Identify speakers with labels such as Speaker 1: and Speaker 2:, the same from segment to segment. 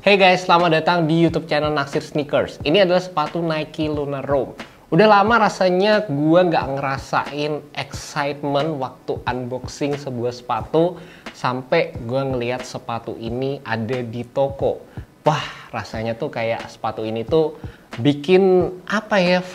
Speaker 1: Hey guys, selamat datang di YouTube channel Naksir Sneakers. Ini adalah sepatu Nike Lunar Roam. Udah lama rasanya gue nggak ngerasain excitement waktu unboxing sebuah sepatu sampai gue ngelihat sepatu ini ada di toko. Wah, rasanya tuh kayak sepatu ini tuh bikin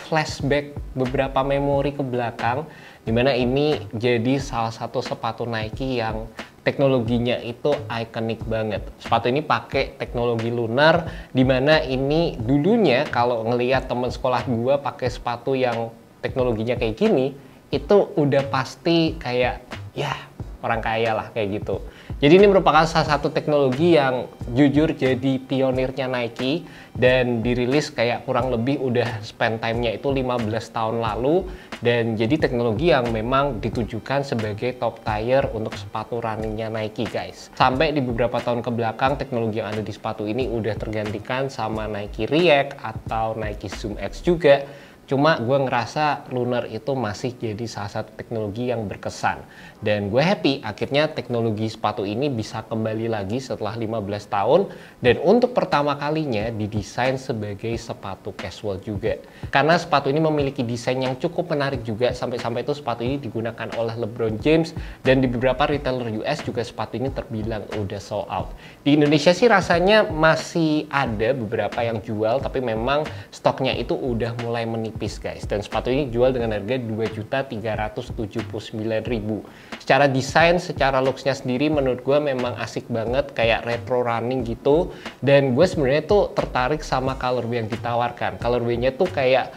Speaker 1: flashback beberapa memori ke belakang, dimana ini jadi salah satu sepatu Nike yang teknologinya itu ikonik banget. Sepatu ini pakai teknologi lunar, dimana ini dulunya kalau ngelihat temen sekolah gua pakai sepatu yang teknologinya kayak gini, itu udah pasti kayak ya orang kaya lah kayak gitu. Jadi ini merupakan salah satu teknologi yang jujur jadi pionirnya Nike dan dirilis kayak kurang lebih udah spend time-nya itu 15 tahun lalu, dan jadi teknologi yang memang ditujukan sebagai top tier untuk sepatu runningnya Nike guys. Sampai di beberapa tahun ke belakang teknologi yang ada di sepatu ini udah tergantikan sama Nike React atau Nike Zoom X juga. Cuma gue ngerasa Lunar itu masih jadi salah satu teknologi yang berkesan. Dan gue happy akhirnya teknologi sepatu ini bisa kembali lagi setelah 15 tahun. Dan untuk pertama kalinya didesain sebagai sepatu casual juga. Karena sepatu ini memiliki desain yang cukup menarik juga. Sampai-sampai itu sepatu ini digunakan oleh LeBron James. Dan di beberapa retailer US juga sepatu ini terbilang udah sold out. Di Indonesia sih rasanya masih ada beberapa yang jual. Tapi memang stoknya itu udah mulai menipis guys, dan sepatu ini jual dengan harga Rp2.379.000. Secara desain, secara looksnya sendiri menurut gue memang asik banget, kayak retro running gitu. Dan gue sebenarnya tuh tertarik sama colorway yang ditawarkan. Colorway-nya tuh kayak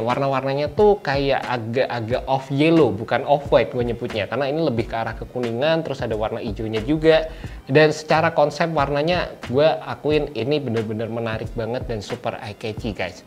Speaker 1: warna-warnanya tuh kayak agak-agak off yellow, bukan off white gue nyebutnya, karena ini lebih ke arah kekuningan, terus ada warna hijaunya juga. Dan secara konsep warnanya gue akuin ini bener-bener menarik banget dan super eye catchy guys.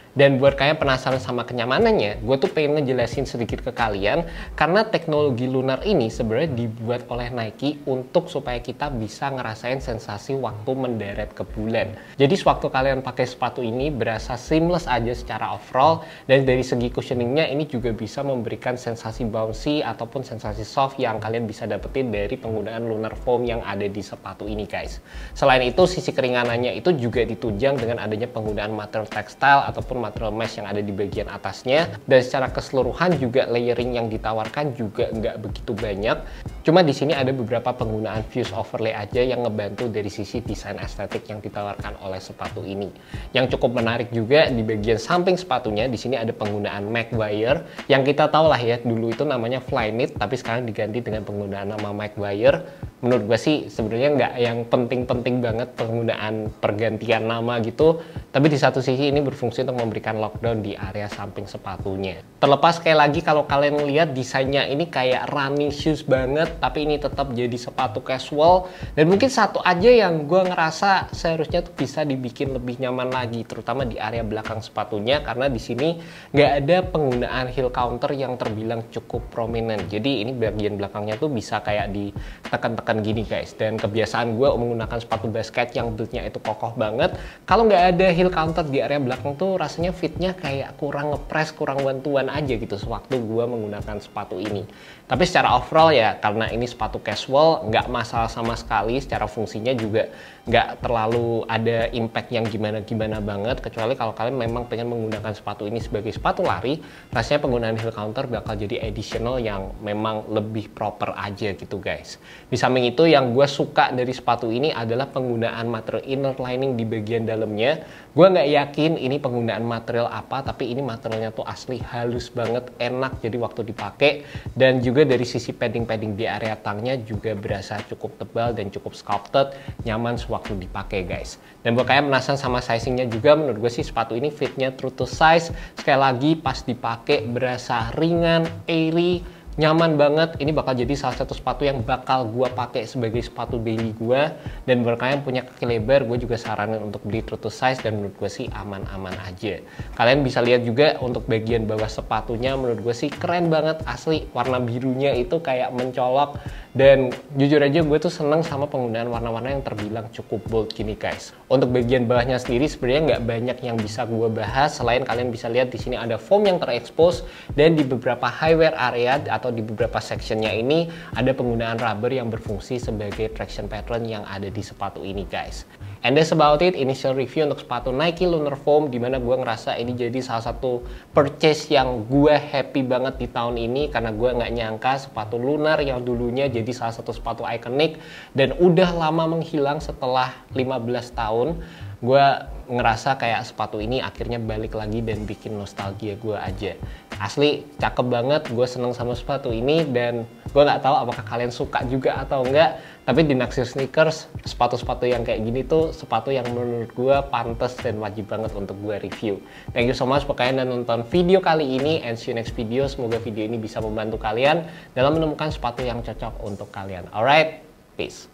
Speaker 1: Dan buat kalian penasaran sama kenyamanannya, gue tuh pengen ngejelasin sedikit ke kalian, karena teknologi lunar ini sebenarnya dibuat oleh Nike untuk supaya kita bisa ngerasain sensasi waktu mendarat ke bulan. Jadi sewaktu kalian pakai sepatu ini berasa seamless aja secara overall, dan dari segi cushioningnya ini juga bisa memberikan sensasi bouncy ataupun sensasi soft yang kalian bisa dapetin dari penggunaan lunar foam yang ada di sepatu ini guys. Selain itu, sisi keringanannya itu juga ditunjang dengan adanya penggunaan material textile ataupun material mesh yang ada di bagian atasnya, dan secara keseluruhan juga layering yang ditawarkan juga nggak begitu banyak. Cuma di sini ada beberapa penggunaan fuse overlay aja yang ngebantu dari sisi desain estetik yang ditawarkan oleh sepatu ini. Yang cukup menarik juga di bagian samping sepatunya, di sini ada penggunaan Maguire yang kita tahu lah ya, dulu itu namanya Flyknit tapi sekarang diganti dengan penggunaan nama Maguire. Menurut gue sih sebenarnya nggak yang penting-penting banget penggunaan pergantian nama gitu, tapi di satu sisi ini berfungsi untuk memberikan lockdown di area samping sepatunya. Terlepas sekali lagi kalau kalian lihat desainnya ini kayak running shoes banget, tapi ini tetap jadi sepatu casual. Dan mungkin satu aja yang gue ngerasa seharusnya tuh bisa dibikin lebih nyaman lagi, terutama di area belakang sepatunya, karena di sini nggak ada penggunaan heel counter yang terbilang cukup prominent. Jadi ini bagian belakangnya tuh bisa kayak ditekan-tekan gini guys. Dan kebiasaan gue menggunakan sepatu basket yang build-nya itu kokoh banget, kalau nggak ada heel counter di area belakang tuh rasanya fitnya kayak kurang ngepres, kurang bantuan aja gitu sewaktu gue menggunakan sepatu ini. Tapi secara overall ya, karena ini sepatu casual, nggak masalah sama sekali. Secara fungsinya juga nggak terlalu ada impact yang gimana-gimana banget, kecuali kalau kalian memang pengen menggunakan sepatu ini sebagai sepatu lari, rasanya penggunaan heel counter bakal jadi additional yang memang lebih proper aja gitu guys. Di samping itu yang gue suka dari sepatu ini adalah penggunaan material inner lining di bagian dalamnya. Gue nggak yakin ini penggunaan material apa, tapi ini materialnya tuh asli halus banget, enak jadi waktu dipakai. Dan juga dari sisi padding-padding di area tangnya juga berasa cukup tebal dan cukup sculpted, nyaman sewaktu dipakai guys. Dan buat kalian penasaran sama sizingnya juga, menurut gue sih sepatu ini fitnya true to size. Sekali lagi pas dipakai berasa ringan, airy, nyaman banget. Ini bakal jadi salah satu sepatu yang bakal gue pakai sebagai sepatu daily gue. Dan buat kalian punya kaki lebar, gue juga saranin untuk beli true to size, dan menurut gue sih aman-aman aja. Kalian bisa lihat juga untuk bagian bawah sepatunya, menurut gue sih keren banget asli. Warna birunya itu kayak mencolok, dan jujur aja gue tuh seneng sama penggunaan warna-warna yang terbilang cukup bold gini guys. Untuk bagian bawahnya sendiri sebenarnya nggak banyak yang bisa gue bahas, selain kalian bisa lihat di sini ada foam yang terekspos, dan di beberapa high wear area atau di beberapa sectionnya ini ada penggunaan rubber yang berfungsi sebagai traction pattern yang ada di sepatu ini guys. And that's about it, initial review untuk sepatu Nike Lunar Foam, dimana gue ngerasa ini jadi salah satu purchase yang gue happy banget di tahun ini, karena gue nggak nyangka sepatu Lunar yang dulunya jadi salah satu sepatu ikonik dan udah lama menghilang setelah 15 tahun, gue ngerasa kayak sepatu ini akhirnya balik lagi dan bikin nostalgia gue aja. Asli cakep banget, gue seneng sama sepatu ini, dan gue nggak tahu apakah kalian suka juga atau enggak, tapi di Naksir Sneakers sepatu-sepatu yang kayak gini tuh sepatu yang menurut gue pantas dan wajib banget untuk gue review. Thank you so much buat kalian yang nonton video kali ini, and see you next video. Semoga video ini bisa membantu kalian dalam menemukan sepatu yang cocok untuk kalian. Alright, peace.